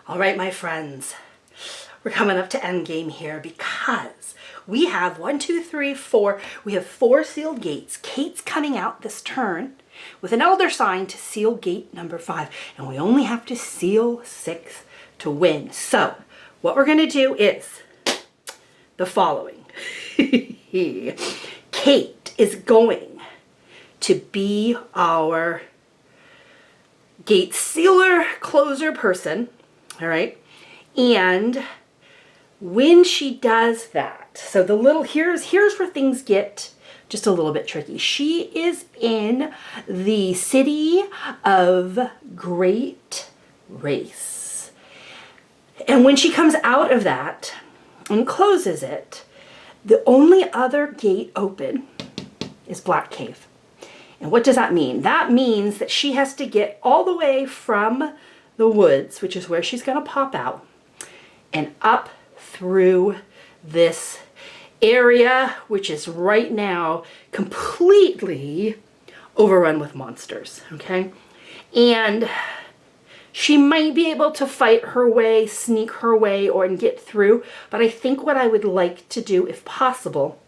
All right, my friends, we're coming up to endgame here because we have 1, 2, 3, 4. We have 4 sealed gates. Kate's coming out this turn with an elder sign to seal gate number 5. And we only have to seal 6 to win. So what we're going to do is the following. Kate is going to be our gate sealer, closer person. All right. And when she does that, so the little, here's where things get just a little bit tricky. She is in the city of Great Race. And when she comes out of that and closes it, the only other gate open is Black Cave. And what does that mean? That means that she has to get all the way from the woods, which is where she's going to pop out, and up through this area, which is right now completely overrun with monsters, okay? And she might be able to fight her way, sneak her way, or and get through, but I think what I would like to do, if possible,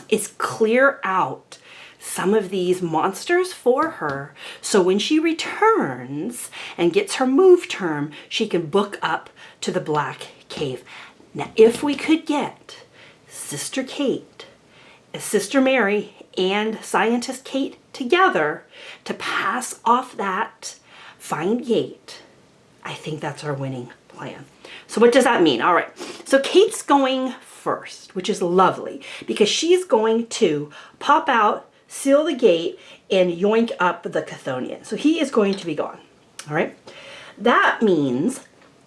is clear out some of these monsters for her, so when she returns and gets her move turn, she can book up to the Black Cave. Now, if we could get Sister Kate, Sister Mary, and Scientist Kate together to pass off that find gate, I think that's our winning plan. So what does that mean? All right, so Kate's going first, which is lovely because she's going to pop out, seal the gate, and yoink up the Chthonian. So he is going to be gone. All right. That means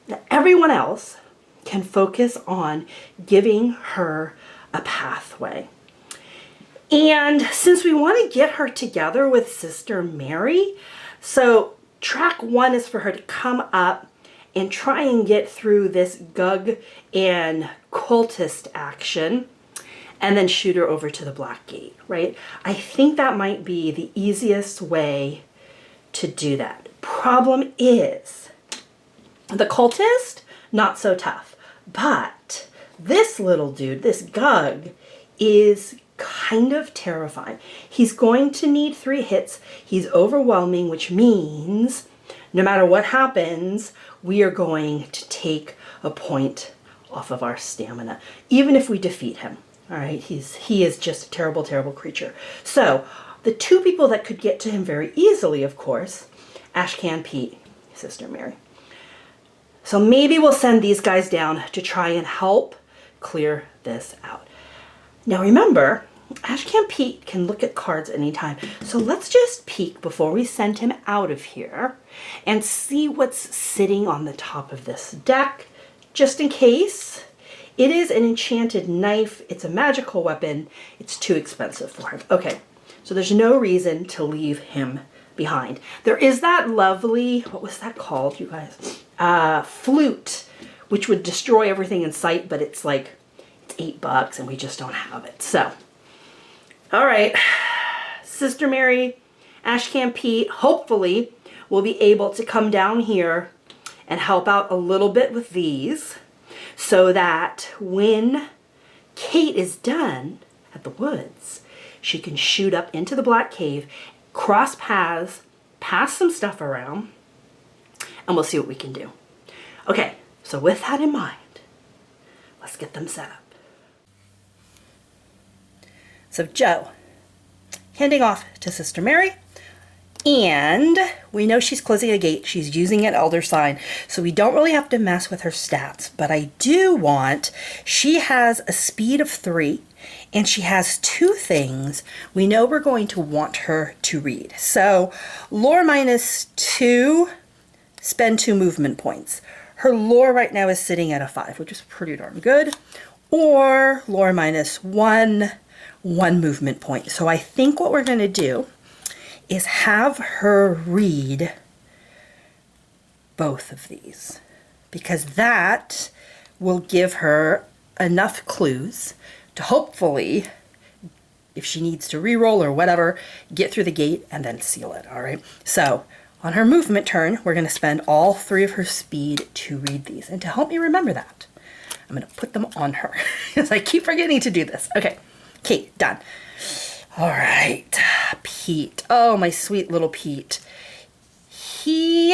that everyone else can focus on giving her a pathway. And since we want to get her together with Sister Mary, so track 1 is for her to come up and try and get through this Gug and cultist action, and then shoot her over to the Black Gate, right? I think that might be the easiest way to do that. Problem is, the cultist, not so tough. But this little dude, this Gug, is kind of terrifying. He's going to need 3 hits. He's overwhelming, which means no matter what happens, we are going to take a point off of our stamina, even if we defeat him. All right, he is just a terrible, terrible creature. So the 2 people that could get to him very easily, of course, Ashcan Pete, Sister Mary. So maybe we'll send these guys down to try and help clear this out. Now remember, Ashcan Pete can look at cards anytime. So let's just peek before we send him out of here and see what's sitting on the top of this deck, just in case. It is an enchanted knife. It's a magical weapon. It's too expensive for him. Okay, so there's no reason to leave him behind. There is that lovely, what was that called, you guys? Flute, which would destroy everything in sight, but it's like, it's $8 and we just don't have it. So, all right, Sister Mary, Ashcan Pete, hopefully will be able to come down here and help out a little bit with these, so that when Kate is done at the woods, she can shoot up into the Black Cave, cross paths, pass some stuff around, and we'll see what we can do. Okay, so with that in mind, let's get them set up. So Joe, handing off to Sister Mary. And we know she's closing a gate. She's using an elder sign. So we don't really have to mess with her stats. But I do want, she has a speed of 3. And she has 2 things we know we're going to want her to read. So lore -2, spend 2 movement points. Her lore right now is sitting at a 5, which is pretty darn good. Or lore -1, 1 movement point. So I think what we're going to do is have her read both of these, because that will give her enough clues to hopefully, if she needs to re-roll or whatever, get through the gate and then seal it. All right, so on her movement turn, we're going to spend all 3 of her speed to read these. And to help me remember that, I'm going to put them on her because I keep forgetting to do this. Okay, Kate, done. All right, Pete. Oh, my sweet little Pete. He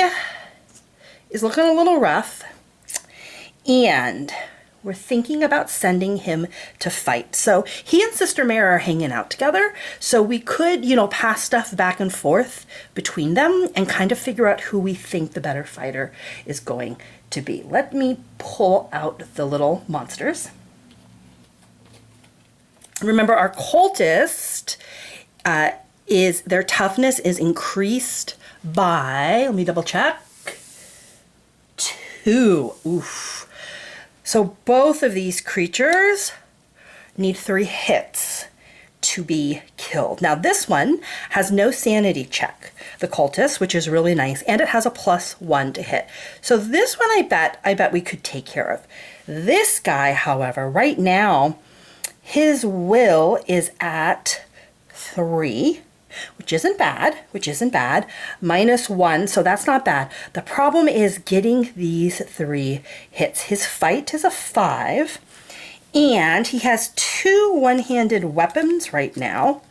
is looking a little rough, and we're thinking about sending him to fight. So he and Sister Mary are hanging out together. So we could, you know, pass stuff back and forth between them and kind of figure out who we think the better fighter is going to be. Let me pull out the little monsters. Remember, our cultist their toughness is increased by, let me double check, 2. Oof. So both of these creatures need 3 hits to be killed. Now this one has no sanity check, the cultist, which is really nice, and it has a +1 to hit. So this one I bet we could take care of. This guy, however, right now, his will is at 3, which isn't bad, -1, so that's not bad. The problem is getting these 3 hits. His fight is a 5, and he has 2 one-handed weapons right now,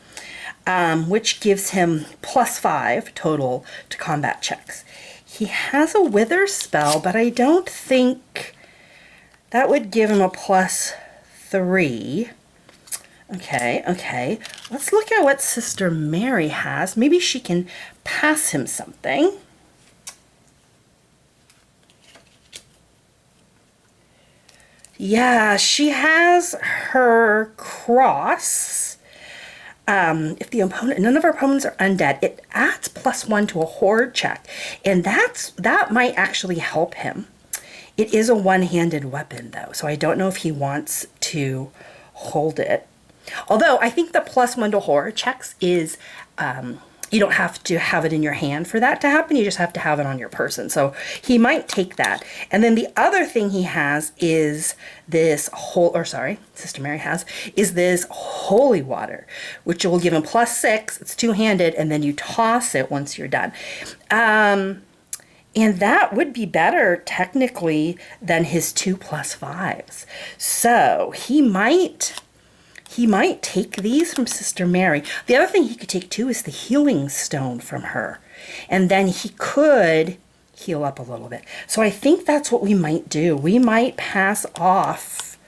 which gives him +5 total to combat checks. He has a wither spell, but I don't think that would give him a +3. Okay. Let's look at what Sister Mary has. Maybe she can pass him something. Yeah, she has her cross. If the opponent, none of our opponents are undead, it adds +1 to a horde check, and that might actually help him. It is a one-handed weapon though, so I don't know if he wants to hold it. Although I think the +1 to horror checks is, you don't have to have it in your hand for that to happen. You just have to have it on your person. So he might take that. And then the other thing he has is this Sister Mary has, is this holy water, which will give him +6. It's 2-handed, and then you toss it once you're done. And that would be better technically than his 2 +5s. So he might take these from Sister Mary. The other thing he could take too is the healing stone from her. And then he could heal up a little bit. So I think that's what we might do. We might pass off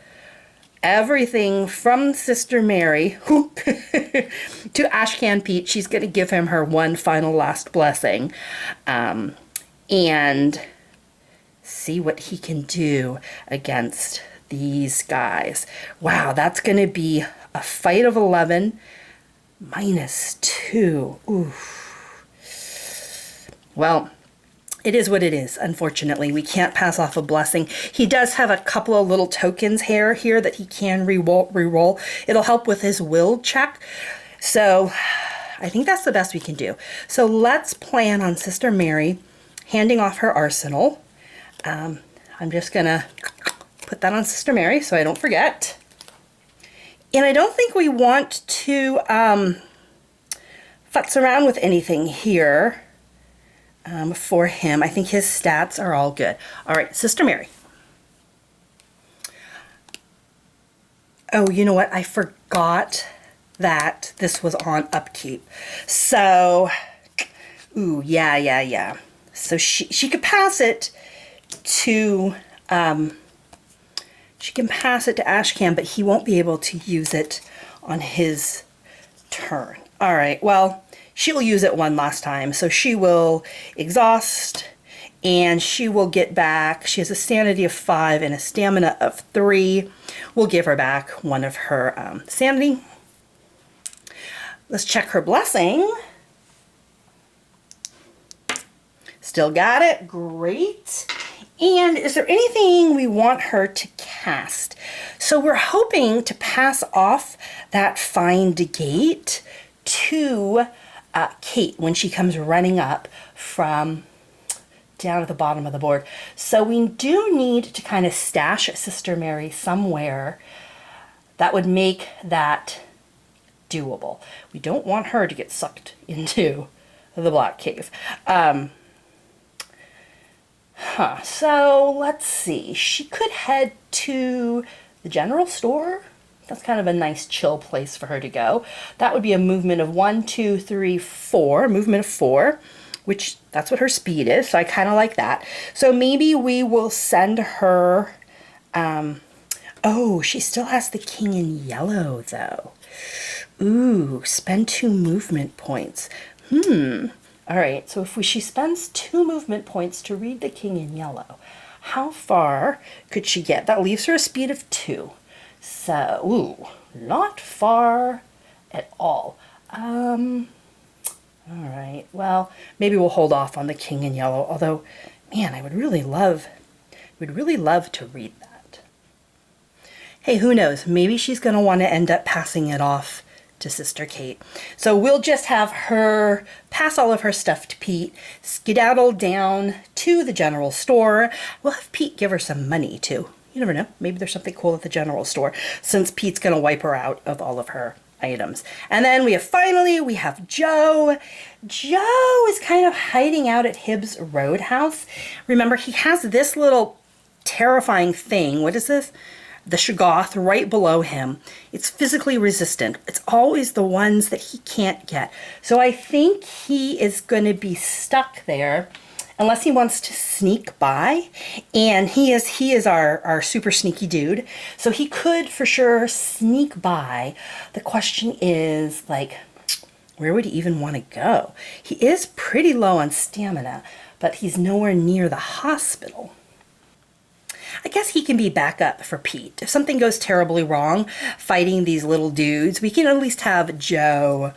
everything from Sister Mary to Ashcan Pete. She's going to give him her one final last blessing. And see what he can do against these guys. Wow, that's going to be a fight of 11 -2. Oof. Well, it is what it is. Unfortunately, we can't pass off a blessing. He does have a couple of little tokens here that he can re-roll. It'll help with his will check. So I think that's the best we can do. So let's plan on Sister Mary handing off her arsenal. I'm just gonna put that on Sister Mary so I don't forget. And I don't think we want to futz around with anything here for him. I think his stats are all good. All right, Sister Mary. Oh, you know what? I forgot that this was on upkeep. So, ooh, yeah. So she could pass it to Ashcan, but he won't be able to use it on his turn. All right, well, she'll use it one last time. So she will exhaust, and she will get back. She has a sanity of 5 and a stamina of 3. We'll give her back one of her sanity. Let's check her blessing. Still got it. Great. And is there anything we want her to cast? So we're hoping to pass off that Find Gate to Kate when she comes running up from down at the bottom of the board. So we do need to kind of stash Sister Mary somewhere that would make that doable. We don't want her to get sucked into the Black Cave. So let's see. She could head to the general store. That's kind of a nice chill place for her to go. That would be a movement of 1, 2, 3, 4. Movement of 4, which that's what her speed is. So I kind of like that. So maybe we will send her. Oh, she still has the king in yellow though. Ooh, spend 2 movement points. All right, so if she spends 2 movement points to read the king in yellow, how far could she get? That leaves her a speed of 2. So, ooh, not far at all. All right, well, maybe we'll hold off on the king in yellow, although, man, I would really love to read that. Hey, who knows? Maybe she's going to want to end up passing it off to Sister Kate. So we'll just have her pass all of her stuff to Pete, skedaddle down to the general store. We'll have Pete give her some money too. You never know. Maybe there's something cool at the general store since Pete's going to wipe her out of all of her items. And then we have Joe. Joe is kind of hiding out at Hibbs Roadhouse. Remember, he has this little terrifying thing. What is this? The Shoggoth right below him. It's physically resistant. It's always the ones that he can't get. So I think he is going to be stuck there unless he wants to sneak by. And he is our super sneaky dude. So he could for sure sneak by. The question is, like, where would he even want to go? He is pretty low on stamina, but he's nowhere near the hospital. I guess he can be backup for Pete. If something goes terribly wrong fighting these little dudes, we can at least have Joe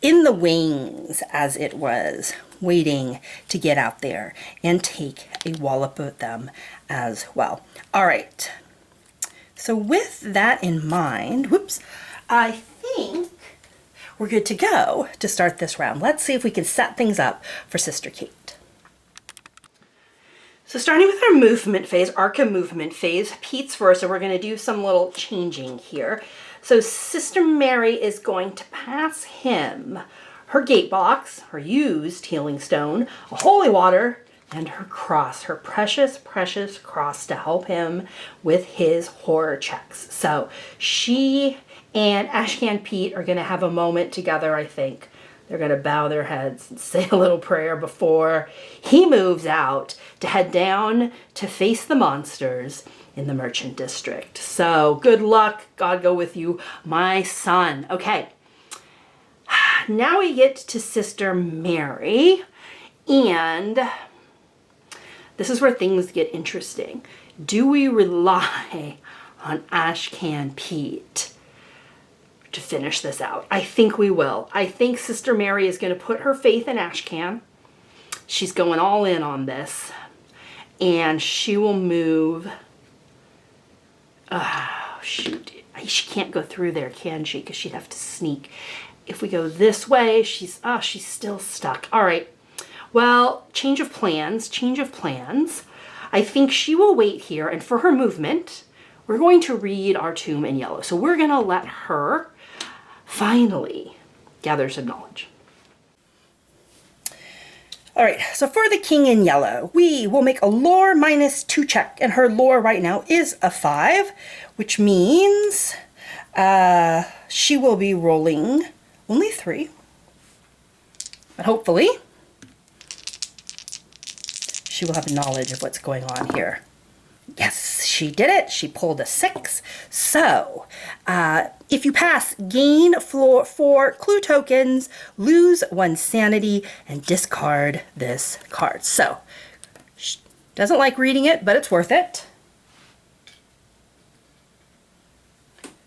in the wings, as it was, waiting to get out there and take a wallop of them as well. All right. So with that in mind, I think we're good to go to start this round. Let's see if we can set things up for Sister Kate. So starting with our movement phase, Arkham movement phase, Pete's first, so we're going to do some little changing here. So Sister Mary is going to pass him her gate box, her used healing stone, a holy water, and her cross, her precious, precious cross to help him with his horror checks. So she and Ashcan Pete are going to have a moment together, I think. They're going to bow their heads and say a little prayer before he moves out to head down to face the monsters in the Merchant District. So good luck. God go with you, my son. Okay. Now we get to Sister Mary. And this is where things get interesting. Do we rely on Ashcan Pete to finish this out? I think we will. I think Sister Mary is going to put her faith in Ashcan. She's going all in on this. And she will move. Oh, shoot. She can't go through there, can she? Because she'd have to sneak. If we go this way, she's still stuck. All right. Well, change of plans. I think she will wait here. And for her movement, we're going to read our tomb in yellow. So we're going to let her finally gather some knowledge. All right, so for the king in yellow, we will make a lore -2 check, and her lore right now is a 5, which means she will be rolling only 3. But hopefully, she will have knowledge of what's going on here. Yes, she did it. She pulled a 6. So, if you pass, gain 4 clue tokens, lose 1 sanity, and discard this card. So, she doesn't like reading it, but it's worth it.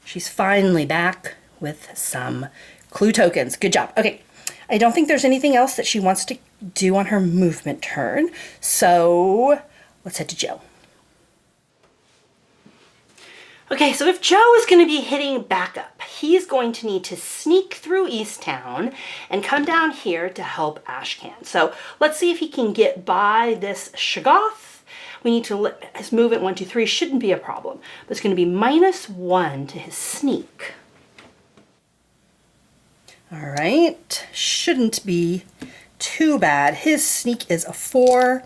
She's finally back with some clue tokens. Good job. Okay, I don't think there's anything else that she wants to do on her movement turn. So, let's head to Joe. Okay, so if Joe is going to be hitting back up, he's going to need to sneak through East Town and come down here to help Ashcan. So let's see if he can get by this Shoggoth. We need to let his movement 1, 2, 3 shouldn't be a problem. But it's going to be -1 to his sneak. All right, shouldn't be too bad. His sneak is a 4,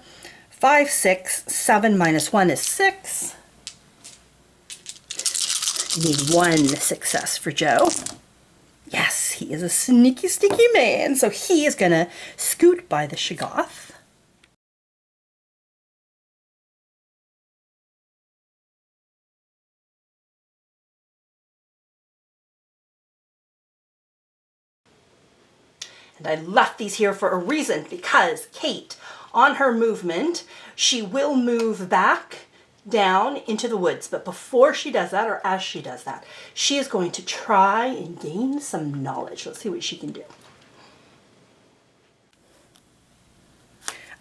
5, 6, 7 minus 1 is 6. You need 1 success for Joe. Yes, he is a sneaky, sneaky man. So he is going to scoot by the Shoggoth. And I left these here for a reason, because Kate, on her movement, she will move back down into the woods. But before she does that, or as she does that, she is going to try and gain some knowledge. Let's see what she can do.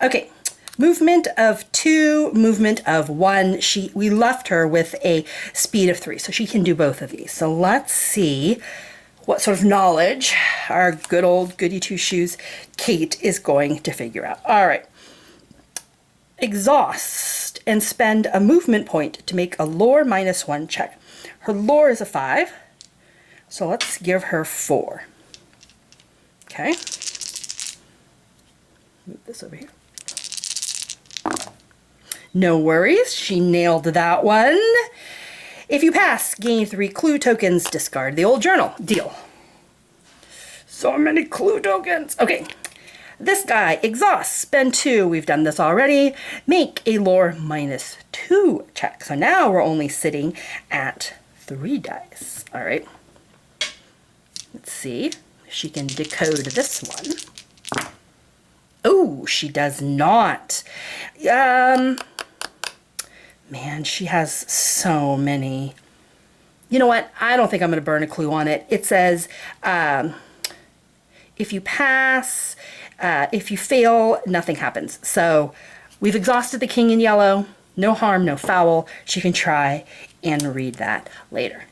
Okay, movement of 2, movement of 1. We left her with a speed of 3, so she can do both of these. So let's see what sort of knowledge our good old goody two-shoes Kate is going to figure out. All right. Exhaust and spend a movement point to make a lore -1 check. Her lore is a 5, so let's give her 4. Okay. Move this over here. No worries, she nailed that one. If you pass, gain 3 clue tokens, discard the old journal. Deal. So many clue tokens. Okay, this guy, exhaust, spend 2. We've done this already. Make a lore -2 check. So now we're only sitting at 3 dice. All right. Let's see if she can decode this one. Oh, she does not. Man, she has so many. You know what? I don't think I'm going to burn a clue on it. It says, if you pass, if you fail, nothing happens. So we've exhausted the king in yellow. No harm, no foul. She can try and read that later.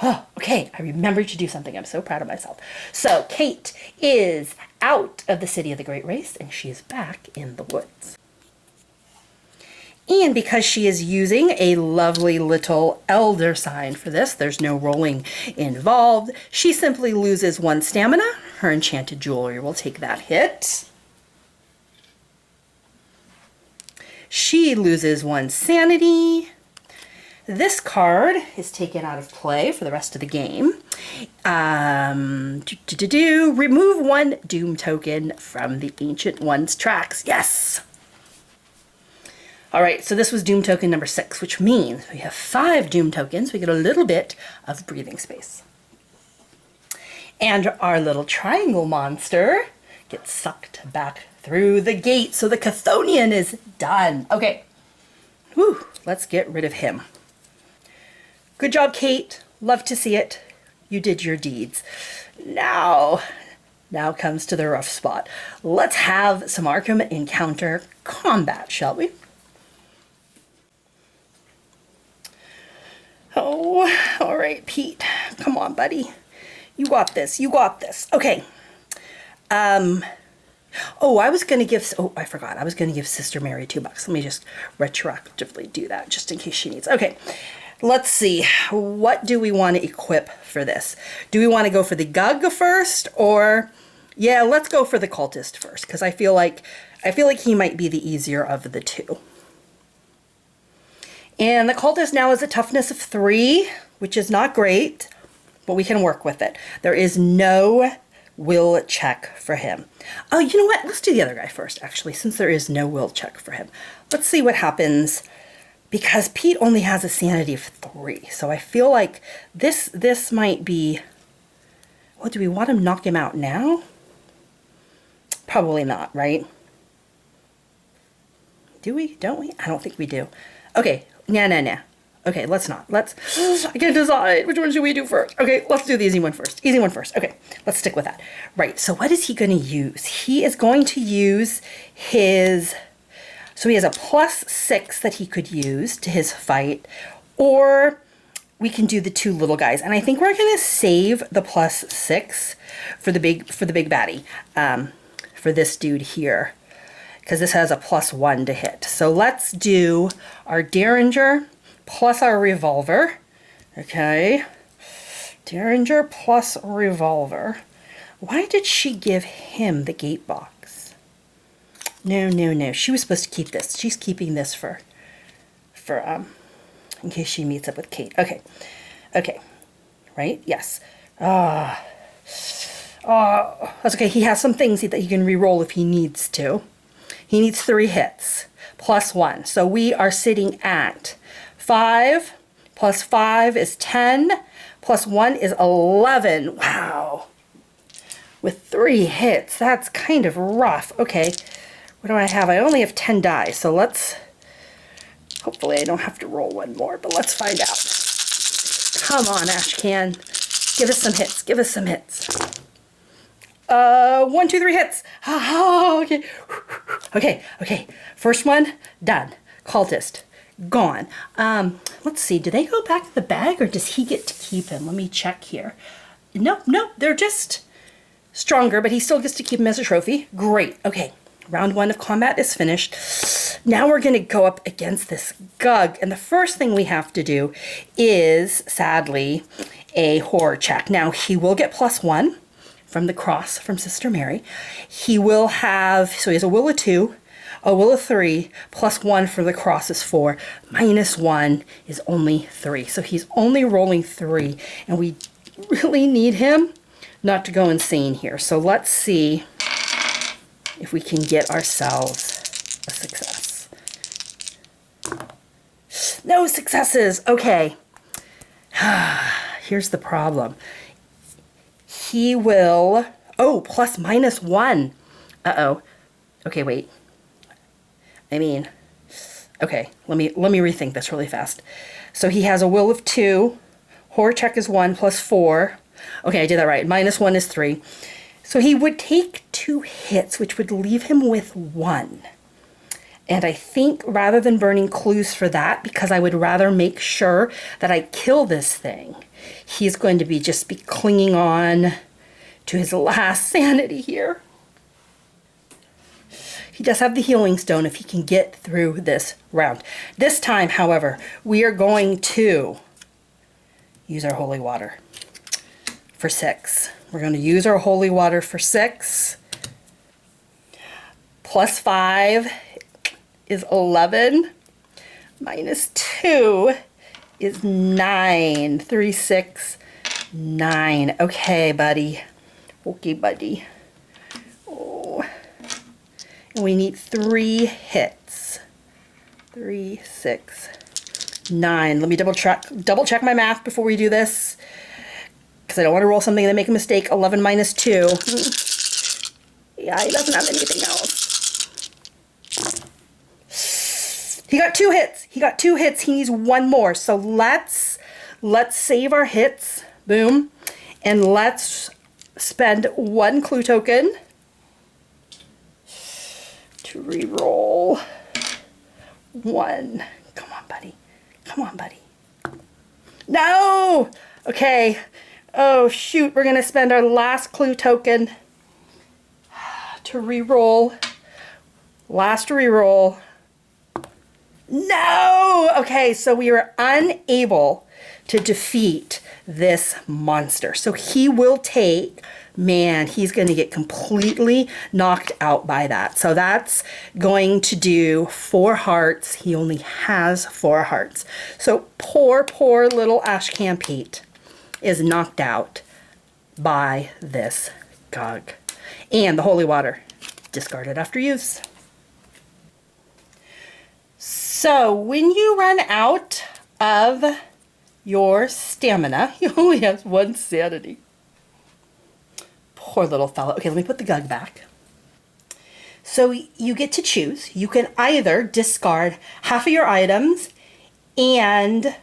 Oh, okay, I remembered to do something. I'm so proud of myself. So Kate is out of the city of the Great Race, and she is back in the woods. And because she is using a lovely little elder sign for this, there's no rolling involved. She simply loses 1 stamina. Her enchanted jewelry will take that hit. She loses 1 sanity. This card is taken out of play for the rest of the game. Remove 1 doom token from the Ancient One's tracks. Yes! All right, so this was doom token number 6, which means we have 5 doom tokens. We get a little bit of breathing space. And our little triangle monster gets sucked back through the gate. So the Chthonian is done. Okay, whew, let's get rid of him. Good job, Kate. Love to see it. You did your deeds. Now comes to the rough spot. Let's have some Arkham encounter combat, shall we? Oh, all right, Pete. Come on, buddy. You got this. You got this. Okay. Oh, I was going to give... Oh, I forgot. I was going to give Sister Mary $2. Let me just retroactively do that just in case she needs... Okay. Let's see. What do we want to equip for this? Do we want to go for the Gug first, or... Yeah, let's go for the Cultist first, because I feel like he might be the easier of the two. And the Cultist now has a toughness of 3, which is not great, but we can work with it. There is no will check for him. Oh, you know what? Let's do the other guy first, actually, since there is no will check for him. Let's see what happens, because Pete only has a sanity of 3. So I feel like this might be... What, do we want to knock him out now? Probably not, right? Do we? Don't we? I don't think we do. Okay. Nah. Okay, let's not. I can't decide. Which one should we do first? Okay, let's do the easy one first. Easy one first. Okay, let's stick with that. Right, so what is he going to use? He is going to use his... So he has a +6 that he could use to his fight, or we can do the 2 little guys. And I think we're going to save the +6 for the big baddie, for this dude here, because this has a +1 to hit. So let's do our Derringer plus our Revolver. Okay. Derringer plus Revolver. Why did she give him the gate box? No, no, no. She was supposed to keep this. She's keeping this for in case she meets up with Kate. Okay. Okay. Right? Yes. That's okay. He has some things that he can re-roll if he needs to. He needs 3 hits plus 1. So we are sitting at 5 plus 5 is 10 plus 1 is 11. Wow. With 3 hits, that's kind of rough. Okay. What do I have? I only have 10 die, so let's... Hopefully I don't have to roll one more, but let's find out. Come on, Ashcan. Give us some hits. Give us some hits. 1, 2, 3 hits. Oh, okay. Okay, okay. First one, done. Cultist, gone. Let's see. Do they go back to the bag or does he get to keep him? Let me check here. Nope, nope. They're just stronger, but he still gets to keep him as a trophy. Great. Okay. Round 1 of combat is finished. Now we're going to go up against this Gug. And the first thing we have to do is, sadly, a horror check. Now, he will get +1 from the cross from Sister Mary. He will have, so he has a will of 2, a will of 3, +1 for the cross is 4, -1 is only 3. So he's only rolling 3. And we really need him not to go insane here. So let's see if we can get ourselves a success. No successes. Okay. Here's the problem. He will... Oh, +/-1. Uh-oh. Okay, wait. I mean... Okay, let me rethink this really fast. So he has a will of 2. Horror check is 1 + 4. Okay, I did that right. -1 is 3. So he would take 2 hits, which would leave him with 1. And I think rather than burning clues for that, because I would rather make sure that I kill this thing, he's going to be clinging on to his last sanity here. He does have the healing stone if he can get through this round. This time, however, we are going to use our holy water for 6. We're going to use our holy water for 6. +5 is 11. -2 is 9. 3, 6, 9. Okay, buddy. Okay, buddy. Oh. And we need 3 hits. 3, 6, 9. Let me double check my math before we do this, because I don't want to roll something and then make a mistake. 11 - 2. Yeah, he doesn't have anything else. He got 2 hits. He got 2 hits. He needs 1 more. So let's save our hits. Boom. And let's spend 1 clue token to re-roll 1. Come on, buddy. Come on, buddy. No! Okay. Oh, shoot. We're going to spend our last clue token to re-roll. Last re-roll. No! Okay, so we were unable to defeat this monster. So he will take... Man, he's going to get completely knocked out by that. So that's going to do 4 hearts. He only has 4 hearts. So poor, poor little Ashcan Pete is knocked out by this Gug. And the holy water, discarded after use. So when you run out of your stamina, he only has 1 sanity. Poor little fellow. Okay, let me put the Gug back. So you get to choose. You can either discard half of your items and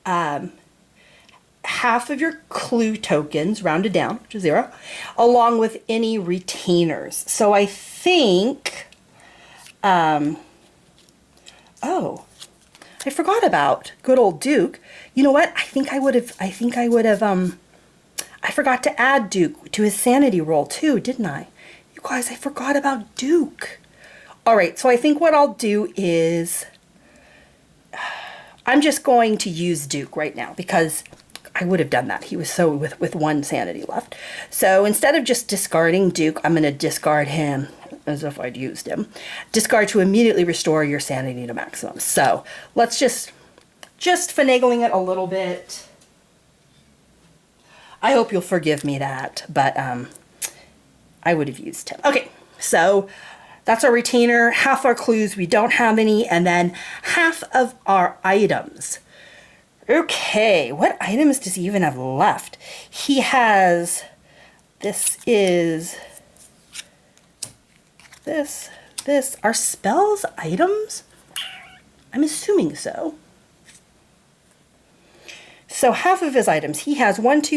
half of your clue tokens, rounded down to 0, along with any retainers. So I think... Oh, I forgot about good old Duke. You know what? I forgot to add Duke to his sanity roll too, didn't I? You guys, I forgot about Duke. All right, so I think what I'll do is I'm just going to use Duke right now because I would have done that. He was so with 1 sanity left. So instead of just discarding Duke, I'm going to discard him. as if I'd used him. Discard to immediately restore your sanity to maximum. So let's just finagling it a little bit. I hope you'll forgive me that, but I would have used him. Okay, so that's our retainer, half our clues, we don't have any, and then half of our items. Okay, what items does he even have left? He has, this, are spells items? I'm assuming so. So half of his items, he has 6. He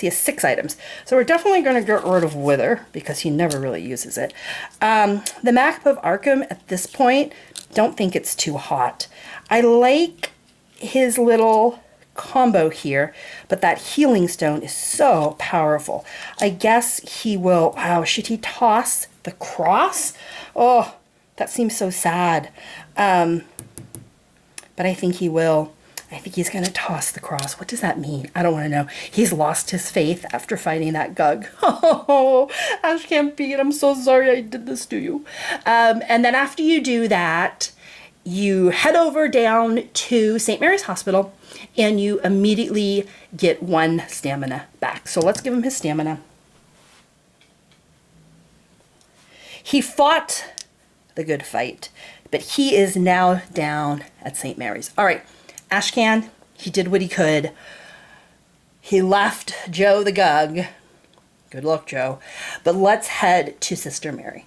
has 6 items. So we're definitely going to get rid of Wither because he never really uses it. The map of Arkham at this point, don't think it's too hot. I like his little combo here, but that healing stone is so powerful. I guess he will, wow, should he toss the cross? Oh, that seems so sad. But I think he will. I think he's going to toss the cross. What does that mean? I don't want to know. He's lost his faith after fighting that Gug. Oh, Ash can't beat. I'm so sorry I did this to you. And then after you do that, you head over down to St. Mary's Hospital and you immediately get 1 stamina back. So let's give him his stamina. He fought the good fight, but he is now down at St. Mary's. All right, Ashcan, he did what he could. He left Joe the Gug. Good luck, Joe. But let's head to Sister Mary.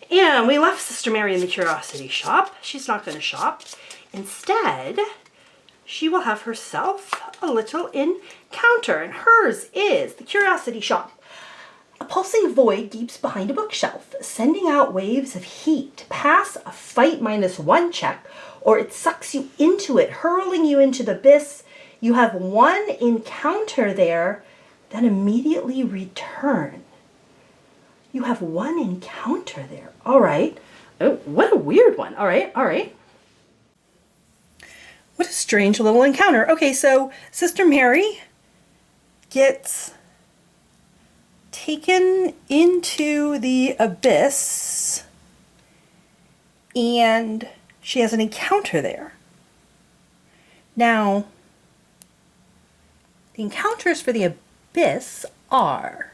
And we left Sister Mary in the Curiosity Shop. She's not going to shop. Instead, she will have herself a little encounter, and hers is the Curiosity Shop. A pulsing void deeps behind a bookshelf, sending out waves of heat. Pass a fight -1 check, or it sucks you into it, hurling you into the abyss. You have 1 encounter there, then immediately return. You have 1 encounter there. All right. Oh, what a weird one. All right, all right. What a strange little encounter. Okay, so Sister Mary gets taken into the abyss and she has an encounter there. Now, the encounters for the abyss are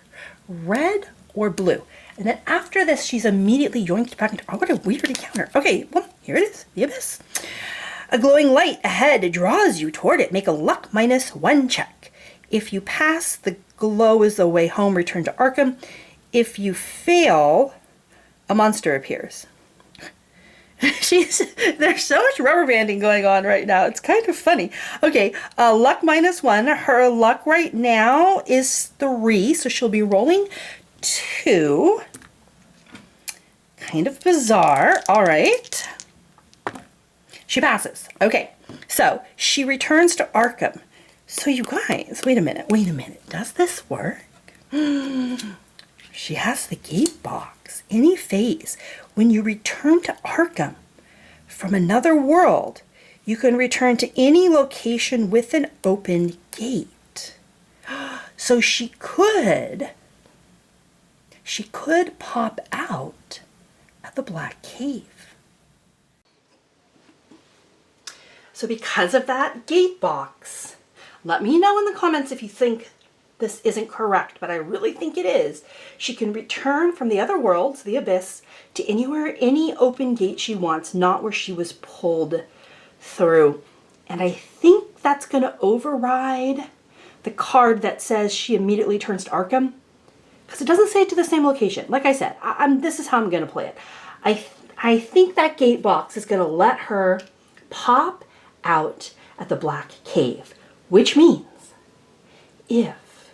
red or blue. And then after this, she's immediately yoinked back into, oh, what a weird encounter. Okay, well, here it is, the abyss. A glowing light ahead draws you toward it. Make a luck -1 check. If you pass, the glow is the way home. Return to Arkham. If you fail, a monster appears. There's so much rubber banding going on right now. It's kind of funny. Okay, luck -1. Her luck right now is 3, so she'll be rolling 2. Kind of bizarre. All right. She passes. Okay, so she returns to Arkham. So you guys, wait a minute. Does this work? She has the gate box. Any phase. When you return to Arkham from another world, you can return to any location with an open gate. So she could pop out at the Black Cave. So because of that gate box, let me know in the comments if you think this isn't correct, but I really think it is. She can return from the other worlds, the abyss, to anywhere, any open gate she wants, not where she was pulled through. And I think that's going to override the card that says she immediately turns to Arkham, because it doesn't say it to the same location. Like I said, this is how I'm going to play it. I think that gate box is going to let her pop out at the Black Cave, which means if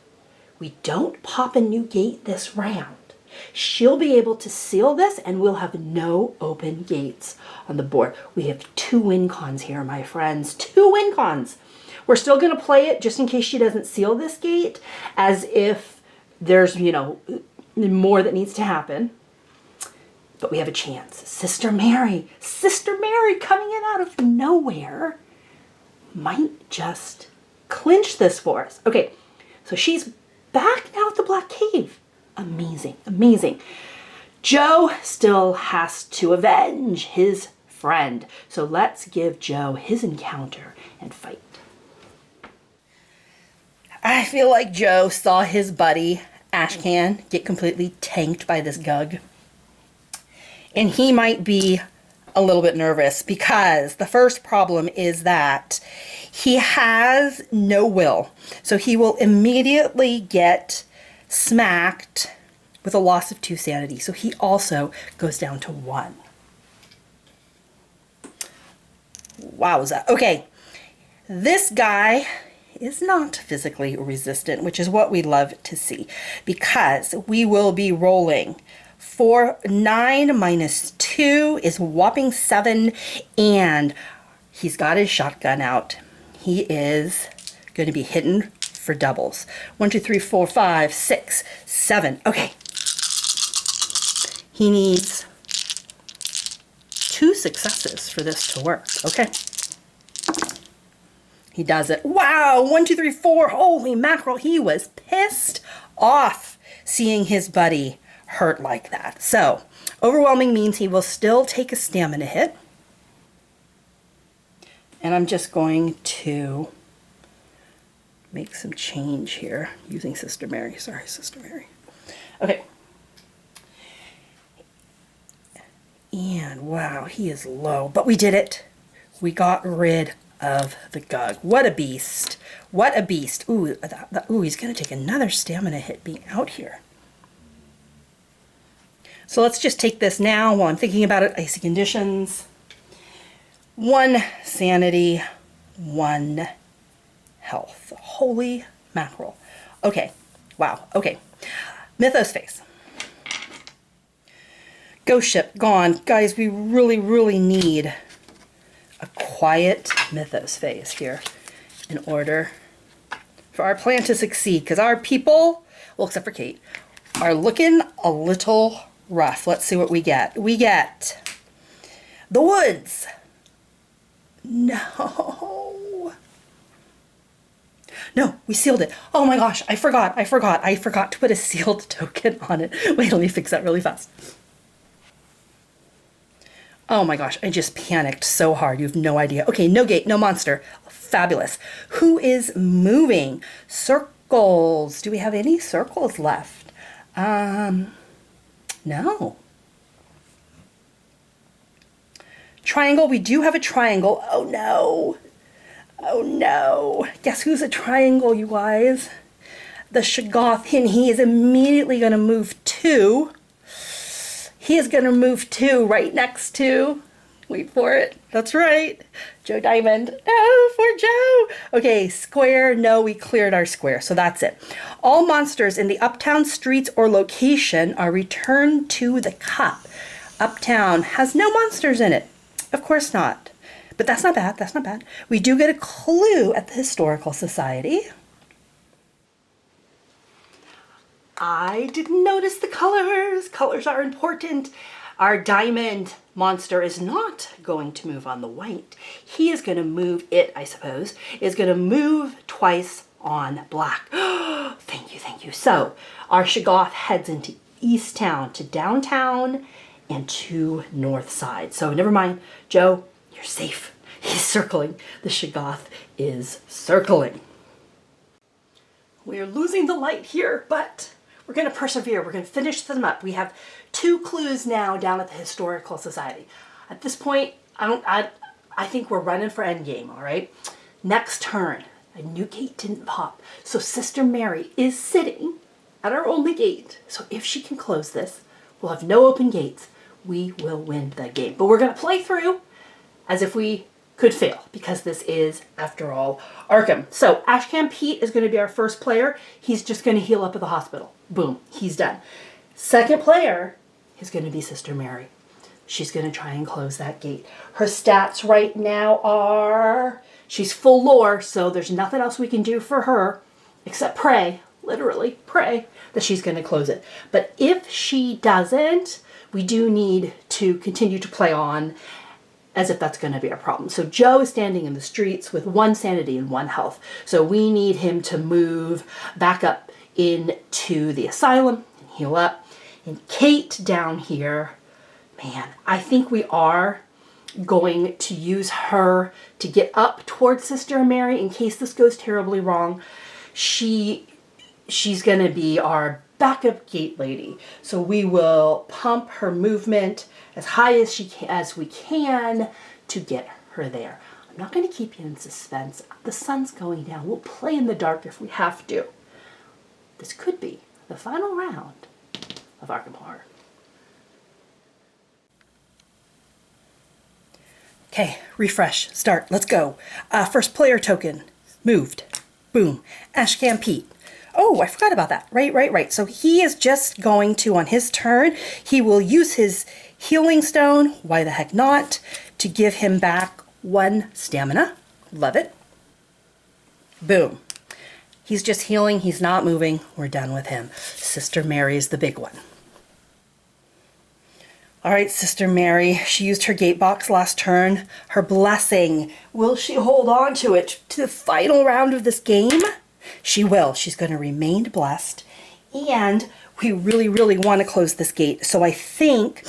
we don't pop a new gate this round, she'll be able to seal this and we'll have no open gates on the board. We have 2 win cons here, my friends. 2 win cons. We're still going to play it just in case she doesn't seal this gate, as if there's, you know, more that needs to happen. But we have a chance. Sister Mary coming in out of nowhere might just clinch this for us. Okay, So she's back now at the Black Cave. Amazing, amazing. Joe still has to avenge his friend. So let's give Joe his encounter and fight. I feel like Joe saw his buddy Ashcan get completely tanked by this Gug. And he might be a little bit nervous because the first problem is that he has no will. So he will immediately get smacked with a loss of 2 sanity. So he also goes down to 1. Wowza. Okay, this guy is not physically resistant, which is what we love to see, because we will be rolling 9 minus 2 is whopping 7, and he's got his shotgun out. He is going to be hitting for doubles. 1, 2, 3, 4, 5, 6, 7. Okay. He needs 2 successes for this to work. Okay. He does it. Wow. 1, 2, 3, 4. Holy mackerel. He was pissed off seeing his buddy hurt like that. So, overwhelming means he will still take a stamina hit. And I'm just going to make some change here using Sister Mary. Sorry, Sister Mary. Okay. And wow, he is low, but we did it. We got rid of the Gug. What a beast. What a beast. Ooh, ooh, he's going to take another stamina hit being out here. So let's just take this now while I'm thinking about it. Icy conditions. 1 sanity, 1 health. Holy mackerel. Okay. Wow. Okay. Mythos phase. Ghost ship gone. Guys, we really, really need a quiet Mythos phase here in order for our plan to succeed, because our people, well, except for Kate, are looking a little rough. Let's see what we get. We get the woods. No. No, we sealed it. Oh my gosh, I forgot to put a sealed token on it. Wait, let me fix that really fast. Oh my gosh, I just panicked so hard. You have no idea. Okay, no gate, no monster. Fabulous. Who is moving? Circles. Do we have any circles left? No. Triangle. We do have a triangle. Oh no. Oh no. Guess who's a triangle, you guys? The Shoggoth, and he is immediately going to move 2. He is going to move 2 right next to, wait for it, that's right, Joe Diamond. No, for Joe. Okay, square, no, we cleared our square, so that's it. All monsters in the Uptown streets or location are returned to the cup. Uptown has no monsters in it. Of course not. But that's not bad, that's not bad. We do get a clue at the Historical Society. I didn't notice the colors. Colors are important. Our diamond monster is not going to move on the white. He is going to move, it, I suppose, is going to move twice on black. Thank you, thank you. So our Shoggoth heads into East Town, to downtown, and to North Side. So never mind, Joe, you're safe. He's circling. The Shoggoth is circling. We are losing the light here, but we're going to persevere. We're going to finish them up. We have 2 clues now down at the Historical Society. At this point, I think we're running for endgame, all right? Next turn, a new gate didn't pop. So Sister Mary is sitting at our only gate. So if she can close this, we'll have no open gates. We will win the game. But we're going to play through as if we could fail, because this is, after all, Arkham. So Ashcan Pete is going to be our first player. He's just going to heal up at the hospital. Boom, he's done. Second player is going to be Sister Mary. She's going to try and close that gate. Her stats right now are, she's full lore, so there's nothing else we can do for her except pray, literally pray, that she's going to close it. But if she doesn't, we do need to continue to play on as if that's going to be a problem. So Joe is standing in the streets with 1 sanity and 1 health. So we need him to move back up into the asylum and heal up. And Kate down here, man, I think we are going to use her to get up towards Sister Mary in case this goes terribly wrong. She's going to be our backup gate lady. So we will pump her movement as high as we can to get her there. I'm not going to keep you in suspense. The sun's going down. We'll play in the dark if we have to. This could be the final round of Arkham Horror. Okay, refresh, start, let's go. First player token, moved, boom. Ashcan Pete. Oh, I forgot about that. Right. So he is just going to, on his turn, he will use his healing stone, why the heck not, to give him back 1 stamina. Love it. Boom. He's just healing, he's not moving, we're done with him. Sister Mary is the big one. All right, Sister Mary, she used her gate box last turn. Her blessing, will she hold on to it to the final round of this game? She will. She's going to remain blessed. And we really, really want to close this gate. So I think,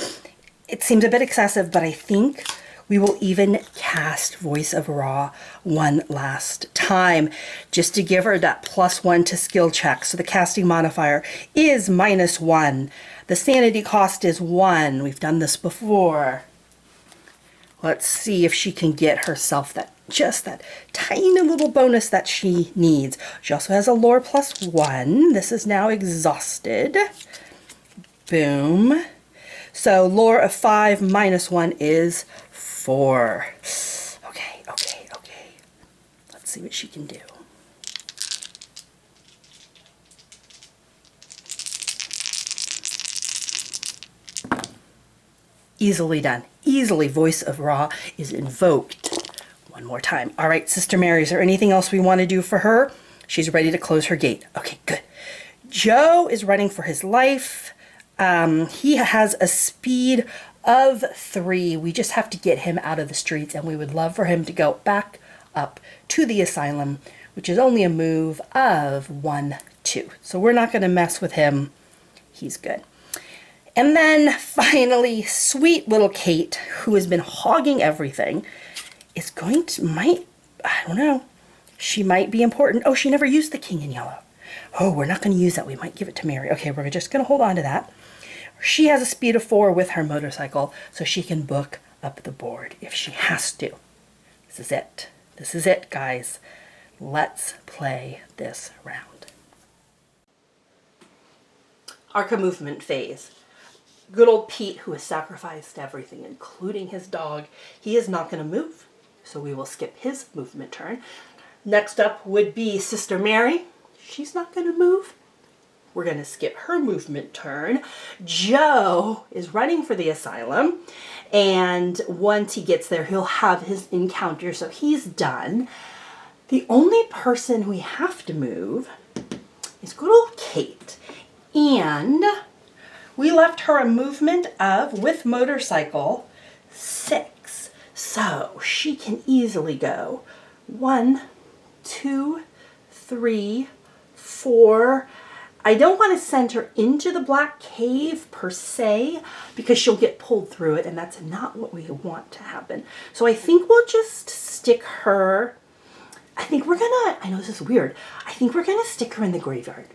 it seems a bit excessive, but I think we will even cast Voice of Ra 1 last time, just to give her that +1 to skill check. So the casting modifier is -1. The sanity cost is 1. We've done this before. Let's see if she can get herself that tiny little bonus that she needs. She also has a lore +1. This is now exhausted. Boom. So lore of 5 -1 is 4. Okay. Let's see what she can do. Easily done. Easily. Voice of Ra is invoked. One more time. All right, Sister Mary, is there anything else we want to do for her? She's ready to close her gate. Okay, good. Joe is running for his life. He has a speed of 3. We just have to get him out of the streets, and we would love for him to go back up to the asylum, which is only a move of 1, 2. So we're not going to mess with him. He's good. And then finally, sweet little Kate, who has been hogging everything, is going to, I don't know, she might be important. Oh, she never used the king in yellow. Oh, we're not going to use that. We might give it to Mary. Okay, we're just going to hold on to that. She has a speed of 4 with her motorcycle, so she can book up the board if she has to. This is it. This is it, guys. Let's play this round. Arkham movement phase. Good old Pete, who has sacrificed everything, including his dog, he is not going to move, so we will skip his movement turn. Next up would be Sister Mary. She's not going to move. We're going to skip her movement turn. Joe is running for the asylum, and once he gets there, he'll have his encounter, so he's done. The only person we have to move is good old Kate, and we left her a movement of, with motorcycle, 6. So she can easily go 1, 2, 3, 4. I don't want to send her into the black cave per se, because she'll get pulled through it, and that's not what we want to happen. So I think we'll just stick her, I know this is weird, I think we're gonna stick her in the graveyard,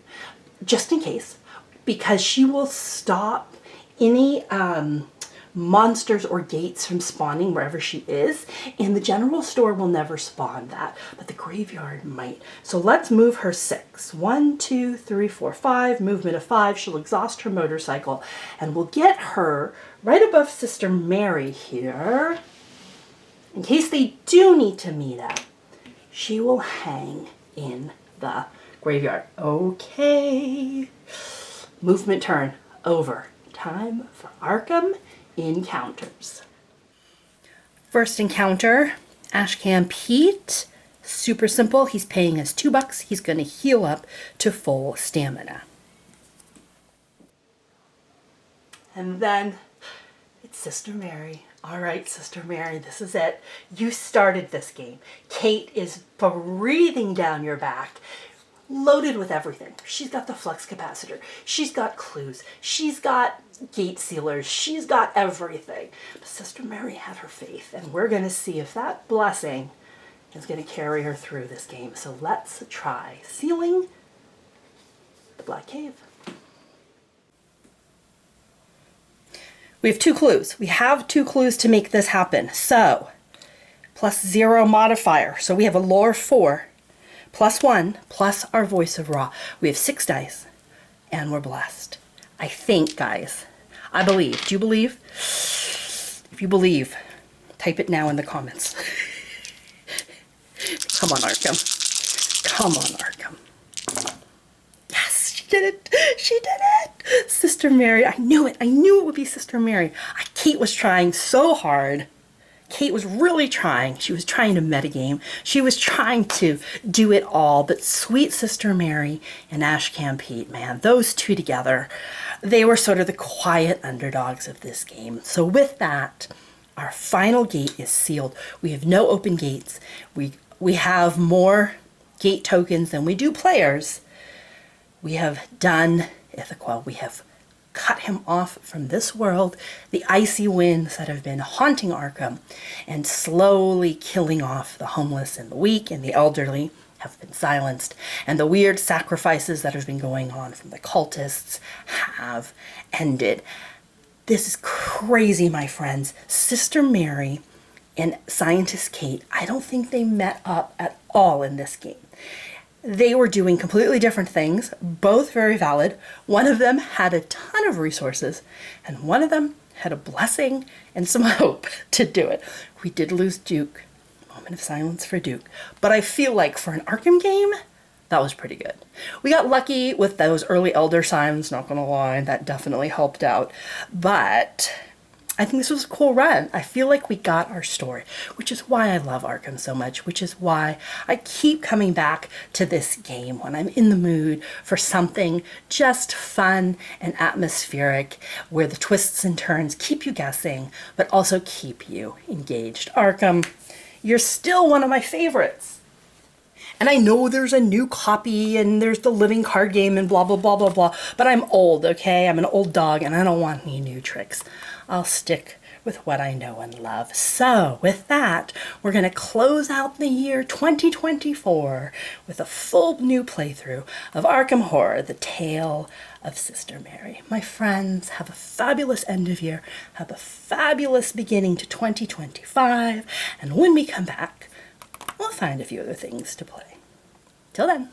just in case, because she will stop any monsters or gates from spawning wherever she is, and the general store will never spawn that, but the graveyard might. So let's move her 6. 1, 2, 3, 4, 5, movement of 5. She'll exhaust her motorcycle, and we'll get her right above Sister Mary here. In case they do need to meet up, she will hang in the graveyard. Okay. Movement turn over. Time for Arkham encounters. First encounter, Ashcan Pete. Super simple. He's paying us $2. He's going to heal up to full stamina. And then it's Sister Mary. All right, Sister Mary, this is it. You started this game. Kate is breathing down your back, loaded with everything. She's got the flux capacitor. She's got clues. She's got gate sealers. She's got everything. But Sister Mary had her faith, and we're going to see if that blessing is going to carry her through this game. So let's try sealing the Black Cave. We have 2 clues. We have 2 clues to make this happen. So, +0 modifier. So we have a lore 4, +1, plus our voice of Ra. We have 6 dice, and we're blessed. I think, guys. I believe. Do you believe? If you believe, type it now in the comments. Come on, Arkham. Come on, Arkham. Yes, she did it. She did it. Sister Mary. I knew it. I knew it would be Sister Mary. Kate was trying so hard. Kate was really trying. She was trying to metagame. She was trying to do it all. But sweet Sister Mary and Ashcan Pete, man, those 2 together, they were sort of the quiet underdogs of this game. So with that, our final gate is sealed. We have no open gates. We have more gate tokens than we do players. We have done Ithaquel. We have cut him off from this world, the icy winds that have been haunting Arkham and slowly killing off the homeless and the weak and the elderly have been silenced, and the weird sacrifices that have been going on from the cultists have ended. This is crazy, my friends. Sister Mary and Scientist Kate, I don't think they met up at all in this game. They were doing completely different things, both very valid. One of them had a ton of resources, and one of them had a blessing and some hope to do it. We did lose Duke. Moment of silence for Duke. But I feel like for an Arkham game, that was pretty good. We got lucky with those early Elder Signs, not gonna lie, that definitely helped out. But I think this was a cool run. I feel like we got our story, which is why I love Arkham so much, which is why I keep coming back to this game when I'm in the mood for something just fun and atmospheric, where the twists and turns keep you guessing, but also keep you engaged. Arkham, you're still one of my favorites. And I know there's a new copy and there's the living card game and blah, blah, blah, blah, blah. But I'm old, okay? I'm an old dog and I don't want any new tricks. I'll stick with what I know and love. So with that, we're going to close out the year 2024 with a full new playthrough of Arkham Horror, The Tale of Sister Mary. My friends, have a fabulous end of year. Have a fabulous beginning to 2025. And when we come back, we'll find a few other things to play. Till then.